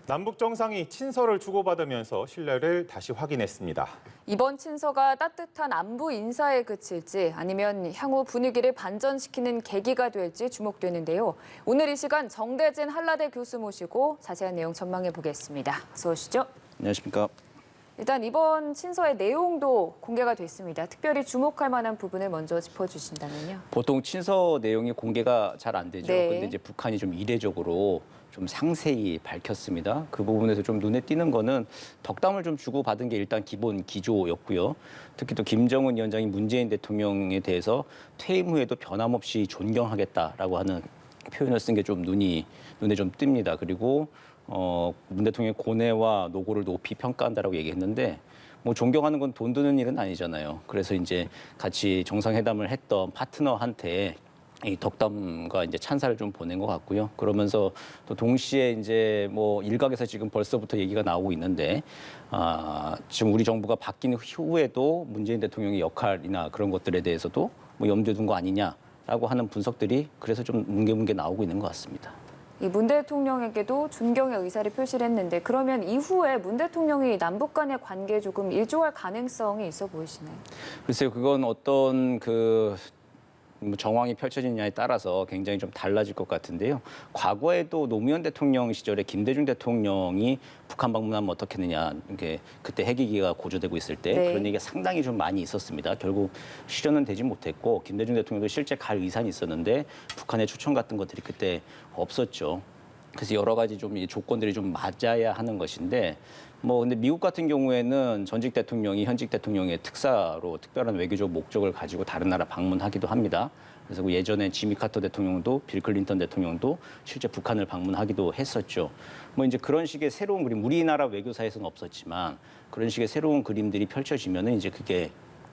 남북 정상이 친서를 주고받으면서 신뢰를 다시 확인했습니다. 이번 친서가 따뜻한 안부 인사에 그칠지 아니면 향후 분위기를 반전시키는 계기가 될지 주목되는데요. 오늘 이 시간 정대진 한라대 교수 모시고 자세한 내용 전망해 보겠습니다. 어서 오시죠. 안녕하십니까. 일단 이번 친서의 내용도 공개가 됐습니다. 특별히 주목할 만한 부분을 먼저 짚어주신다면요. 보통 친서 내용이 공개가 잘 안 되죠. 네. 근데 이제 북한이 좀 이례적으로 좀 상세히 밝혔습니다. 그 부분에서 좀 눈에 띄는 거는 덕담을 좀 주고받은 게 일단 기본 기조였고요. 특히 또 김정은 위원장이 문재인 대통령에 대해서 퇴임 후에도 변함없이 존경하겠다라고 하는 표현을 쓴 게 좀 눈에 좀 띕니다. 그리고 문 대통령의 고뇌와 노고를 높이 평가한다라고 얘기했는데 뭐 존경하는 건 돈 드는 일은 아니잖아요. 그래서 이제 같이 정상회담을 했던 파트너한테 이 덕담과 이제 찬사를 좀 보낸 것 같고요. 그러면서 또 동시에 이제 뭐 일각에서 지금 벌써부터 얘기가 나오고 있는데 지금 우리 정부가 바뀐 후에도 문재인 대통령의 역할이나 그런 것들에 대해서도 뭐 염두에 둔 거 아니냐라고 하는 분석들이 그래서 좀 뭉게뭉게 나오고 있는 것 같습니다. 이 문 대통령에게도 존경의 의사를 표시를 했는데 그러면 이후에 문 대통령이 남북 간의 관계에 조금 일조할 가능성이 있어 보이시나요? 글쎄요, 그건 어떤 뭐 정황이 펼쳐지느냐에 따라서 굉장히 좀 달라질 것 같은데요. 과거에도 노무현 대통령 시절에 김대중 대통령이 북한 방문하면 어떻겠느냐, 이게 그때 핵위기가 고조되고 있을 때 네. 그런 얘기가 상당히 좀 많이 있었습니다. 결국 실현은 되지 못했고 김대중 대통령도 실제 갈 의사는 있었는데 북한의 초청 같은 것들이 그때 없었죠. 그래서 여러 가지 좀 이 조건들이 좀 맞아야 하는 것인데 뭐 근데 미국 같은 경우에는 전직 대통령이 현직 대통령의 특사로 특별한 외교적 목적을 가지고 다른 나라 방문하기도 합니다. 그래서 그 예전에 지미 카터 대통령도 빌 클린턴 대통령도 실제 북한을 방문하기도 했었죠. 뭐 이제 그런 식의 새로운 그림, 우리나라 외교사에서는 없었지만 그런 식의 새로운 그림들이 펼쳐지면은 이제 그게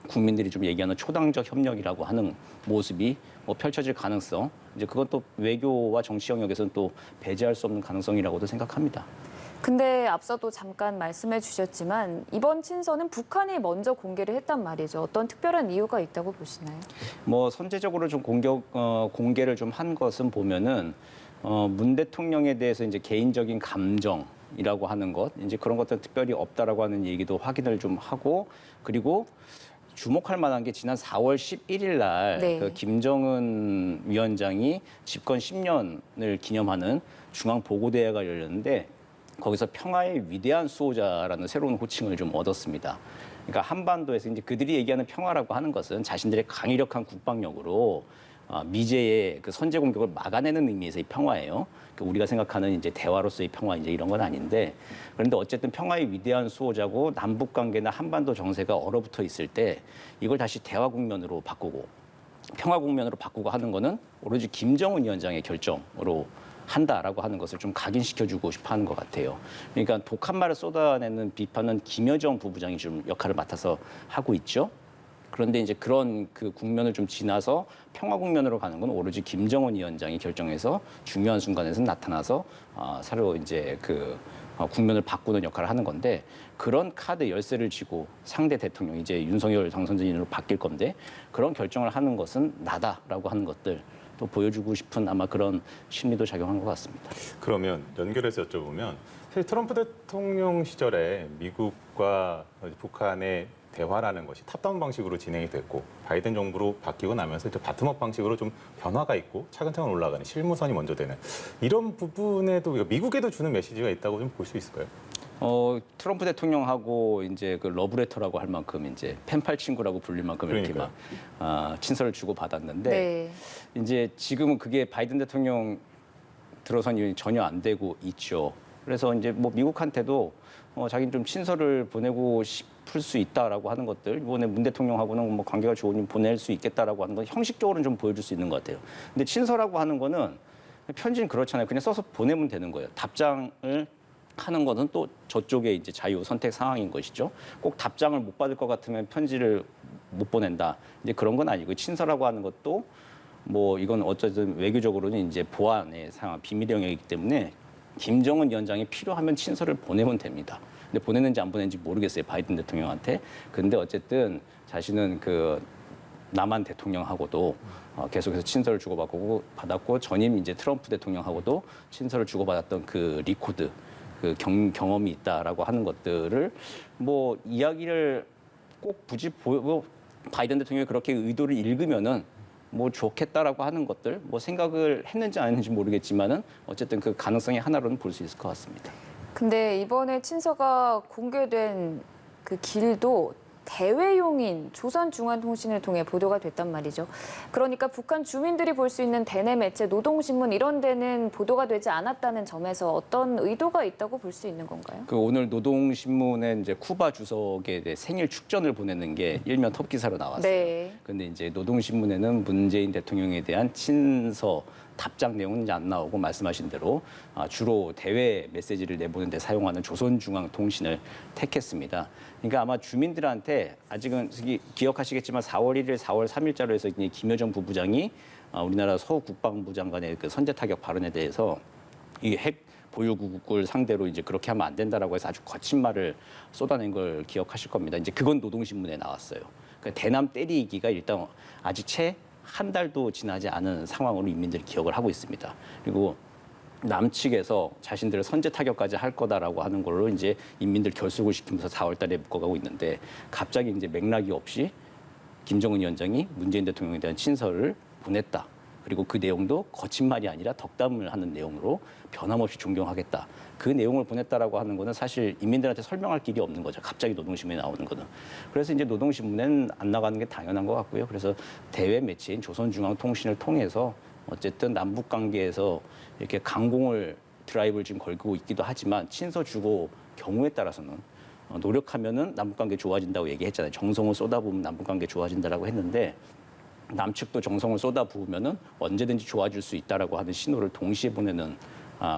국민들이 좀 얘기하는 초당적 협력이라고 하는 모습이 뭐 펼쳐질 가능성, 이제 그건 또 외교와 정치 영역에서는 또 배제할 수 없는 가능성이라고도 생각합니다. 근데 앞서도 잠깐 말씀해 주셨지만 이번 친서는 북한이 먼저 공개를 했단 말이죠. 어떤 특별한 이유가 있다고 보시나요? 뭐 선제적으로 좀 공개를 좀 한 것은 보면은 문 대통령에 대해서 이제 개인적인 감정이라고 하는 것, 이제 그런 것들은 특별히 없다라고 하는 얘기도 확인을 좀 하고, 그리고 주목할 만한 게 지난 4월 11일 날 네. 그 김정은 위원장이 집권 10년을 기념하는 중앙 보고대회가 열렸는데 거기서 평화의 위대한 수호자라는 새로운 호칭을 좀 얻었습니다. 그러니까 한반도에서 이제 그들이 얘기하는 평화라고 하는 것은 자신들의 강력한 국방력으로 미제의 그 선제 공격을 막아내는 의미에서의 평화예요. 우리가 생각하는 이제 대화로서의 평화 이제 이런 건 아닌데, 그런데 어쨌든 평화의 위대한 수호자고 남북 관계나 한반도 정세가 얼어붙어 있을 때 이걸 다시 대화 국면으로 바꾸고 평화 국면으로 바꾸고 하는 거는 오로지 김정은 위원장의 결정으로 한다라고 하는 것을 좀 각인시켜주고 싶어하는 것 같아요. 그러니까 독한 말을 쏟아내는 비판은 김여정 부부장이 좀 역할을 맡아서 하고 있죠. 그런데 이제 그런 그 국면을 좀 지나서 평화 국면으로 가는 건 오로지 김정은 위원장이 결정해서 중요한 순간에서 나타나서 새로 이제 국면을 바꾸는 역할을 하는 건데, 그런 카드 열쇠를 쥐고 상대 대통령 이제 윤석열 당선인으로 바뀔 건데 그런 결정을 하는 것은 나다라고 하는 것들 또 보여주고 싶은 아마 그런 심리도 작용한 것 같습니다. 그러면 연결해서 여쭤보면 사실 트럼프 대통령 시절에 미국과 북한의 대화라는 것이 탑다운 방식으로 진행이 됐고 바이든 정부로 바뀌고 나면서 이제 바텀업 방식으로 좀 변화가 있고 차근차근 올라가는 실무선이 먼저 되는 이런 부분에도 미국에도 주는 메시지가 있다고 좀 볼 수 있을까요? 트럼프 대통령하고 이제 그 러브레터라고 할 만큼 이제 펜팔 친구라고 불릴 만큼 이렇게 그러니까요. 막 친서를 주고 받았는데 네. 이제 지금은 그게 바이든 대통령 들어선 전혀 안 되고 있죠. 그래서 이제 뭐 미국한테도 자기는 좀 친서를 보내고 싶을 수 있다라고 하는 것들, 이번에 문 대통령하고는 뭐 관계가 좋으니 보낼 수 있겠다라고 하는 건 형식적으로는 좀 보여줄 수 있는 것 같아요. 근데 친서라고 하는 거는 편지는 그렇잖아요. 그냥 써서 보내면 되는 거예요. 답장을 하는 거는 또 저쪽의 이제 자유 선택 상황인 것이죠. 꼭 답장을 못 받을 것 같으면 편지를 못 보낸다. 이제 그런 건 아니고 친서라고 하는 것도 뭐 이건 어쨌든 외교적으로는 이제 보안의 상황, 비밀 영역이기 때문에 김정은 위원장이 필요하면 친서를 보내면 됩니다. 근데 보내는지 안 보내는지 모르겠어요, 바이든 대통령한테. 근데 어쨌든 자신은 그 남한 대통령하고도 계속해서 친서를 주고받고 전임 이제 트럼프 대통령하고도 친서를 주고받았던 그 리코드, 그 경험이 있다라고 하는 것들을 뭐 이야기를 꼭 굳이 바이든 대통령이 그렇게 의도를 읽으면은 뭐 좋겠다라고 하는 것들 뭐 생각을 했는지 안 했는지 모르겠지만은 어쨌든 그 가능성이 하나로는 볼 수 있을 것 같습니다. 근데 이번에 친서가 공개된 그 길도 대외용인 조선중앙통신을 통해 보도가 됐단 말이죠. 그러니까 북한 주민들이 볼 수 있는 대내 매체, 노동신문 이런 데는 보도가 되지 않았다는 점에서 어떤 의도가 있다고 볼 수 있는 건가요? 그 오늘 노동신문에 이제 쿠바 주석에 대해 생일 축전을 보내는 게 일면 톱 기사로 나왔어요. 네. 근데 이제 노동신문에는 문재인 대통령에 대한 친서 답장 내용은 이제 안 나오고 말씀하신 대로 주로 대외 메시지를 내보는 데 사용하는 조선중앙통신을 택했습니다. 그러니까 아마 주민들한테 아직은 기억하시겠지만 4월 1일, 4월 3일자로 해서 이제 김여정 부부장이 우리나라 서 국방부 장관의 그 선제 타격 발언에 대해서 이 핵 보유국을 상대로 이제 그렇게 하면 안 된다라고 해서 아주 거친 말을 쏟아낸 걸 기억하실 겁니다. 이제 그건 노동신문에 나왔어요. 그러니까 대남 때리기가 일단 아직 채 한 달도 지나지 않은 상황으로 인민들이 기억을 하고 있습니다. 그리고 남측에서 자신들을 선제 타격까지 할 거다라고 하는 걸로 이제 인민들 결속을 시키면서 4월 달에 묶어가고 있는데 갑자기 이제 맥락이 없이 김정은 위원장이 문재인 대통령에 대한 친서를 보냈다. 그리고 그 내용도 거친 말이 아니라 덕담을 하는 내용으로 변함없이 존경하겠다. 그 내용을 보냈다라고 하는 거는 사실 인민들한테 설명할 길이 없는 거죠. 갑자기 노동신문에 나오는 거는. 그래서 이제 노동신문에는 안 나가는 게 당연한 것 같고요. 그래서 대외 매체인 조선중앙통신을 통해서 어쨌든 남북 관계에서 이렇게 강공을 드라이브를 지금 걸고 있기도 하지만 친서 주고 경우에 따라서는 노력하면은 남북 관계 좋아진다고 얘기했잖아요. 정성을 쏟아부으면 남북 관계 좋아진다라고 했는데 남측도 정성을 쏟아부으면은 언제든지 좋아질 수 있다라고 하는 신호를 동시에 보내는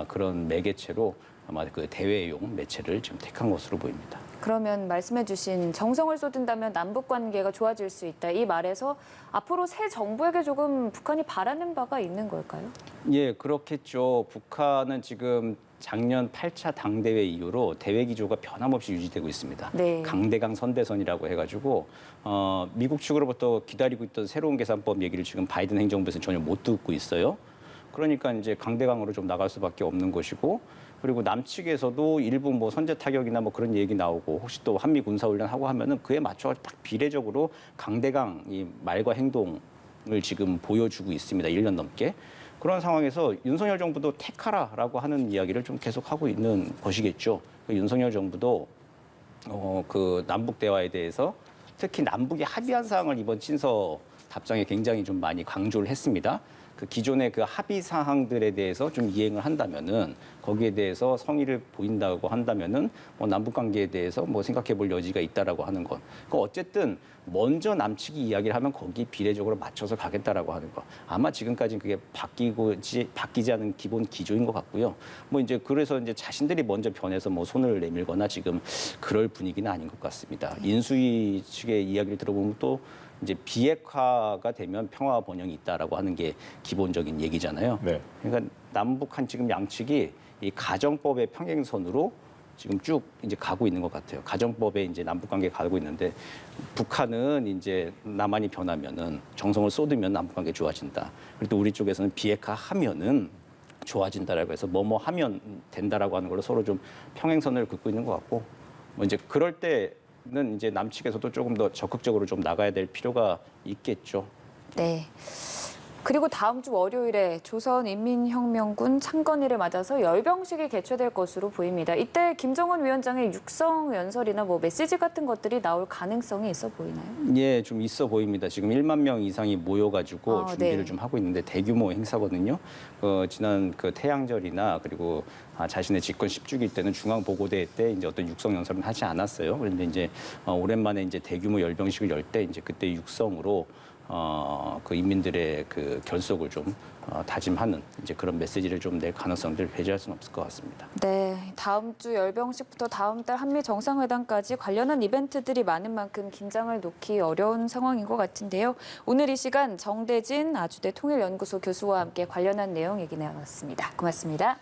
그런 매개체로 아마 그 대외용 매체를 지금 택한 것으로 보입니다. 그러면 말씀해 주신 정성을 쏟은다면 남북 관계가 좋아질 수 있다. 이 말에서 앞으로 새 정부에게 조금 북한이 바라는 바가 있는 걸까요? 예, 그렇겠죠. 북한은 지금 작년 8차 당대회 이후로 대외 기조가 변함없이 유지되고 있습니다. 네. 강대강 선대선이라고 해가지고 미국 측으로부터 기다리고 있던 새로운 계산법 얘기를 지금 바이든 행정부에서 전혀 못 듣고 있어요. 그러니까 이제 강대강으로 좀 나갈 수밖에 없는 것이고 그리고 남측에서도 일부 뭐 선제 타격이나 뭐 그런 얘기 나오고 혹시 또 한미 군사훈련 하고 하면은 그에 맞춰 딱 비례적으로 강대강 이 말과 행동을 지금 보여주고 있습니다. 1년 넘게. 그런 상황에서 윤석열 정부도 택하라라고 하는 이야기를 좀 계속하고 있는 것이겠죠. 윤석열 정부도 그 남북 대화에 대해서 특히 남북이 합의한 사항을 이번 친서 답장에 굉장히 좀 많이 강조를 했습니다. 그 기존의 그 합의 사항들에 대해서 좀 이행을 한다면은 거기에 대해서 성의를 보인다고 한다면은 뭐 남북 관계에 대해서 뭐 생각해 볼 여지가 있다라고 하는 것. 그 어쨌든 먼저 남측이 이야기를 하면 거기 비례적으로 맞춰서 가겠다라고 하는 거. 아마 지금까지는 그게 바뀌지 않은 기본 기조인 것 같고요. 뭐 이제 그래서 이제 자신들이 먼저 변해서 뭐 손을 내밀거나 지금 그럴 분위기는 아닌 것 같습니다. 인수위 측의 이야기를 들어보면 또 이제 비핵화가 되면 평화 번영이 있다라고 하는 게 기본적인 얘기잖아요. 네. 그러니까 남북한 지금 양측이 이 가정법의 평행선으로 지금 쭉 이제 가고 있는 것 같아요. 가정법에 이제 남북 관계 가고 있는데 북한은 이제 남한이 변하면은 정성을 쏟으면 남북 관계 좋아진다. 그리고 또 우리 쪽에서는 비핵화 하면은 좋아진다라고 해서 뭐뭐 하면 된다라고 하는 걸로 서로 좀 평행선을 긋고 있는 것 같고 뭐 이제 그럴 때는 이제 남측에서도 조금 더 적극적으로 좀 나가야 될 필요가 있겠죠. 네. 그리고 다음 주 월요일에 조선인민혁명군 창건일을 맞아서 열병식이 개최될 것으로 보입니다. 이때 김정은 위원장의 육성 연설이나 뭐 메시지 같은 것들이 나올 가능성이 있어 보이나요? 예, 좀 있어 보입니다. 지금 1만 명 이상이 모여가지고 준비를 네. 좀 하고 있는데 대규모 행사거든요. 지난 그 태양절이나 그리고 자신의 집권 10주기 때는 중앙보고대회 때 이제 어떤 육성 연설은 하지 않았어요. 그런데 이제 오랜만에 이제 대규모 열병식을 열 때 이제 그때 육성으로 그 인민들의 그 결속을 좀 다짐하는 이제 그런 메시지를 좀 낼 가능성들을 배제할 수는 없을 것 같습니다. 네, 다음 주 열병식부터 다음 달 한미 정상회담까지 관련한 이벤트들이 많은 만큼 긴장을 놓기 어려운 상황인 것 같은데요. 오늘 이 시간 정대진 아주대 통일연구소 교수와 함께 관련한 내용 얘기 나눴습니다. 고맙습니다.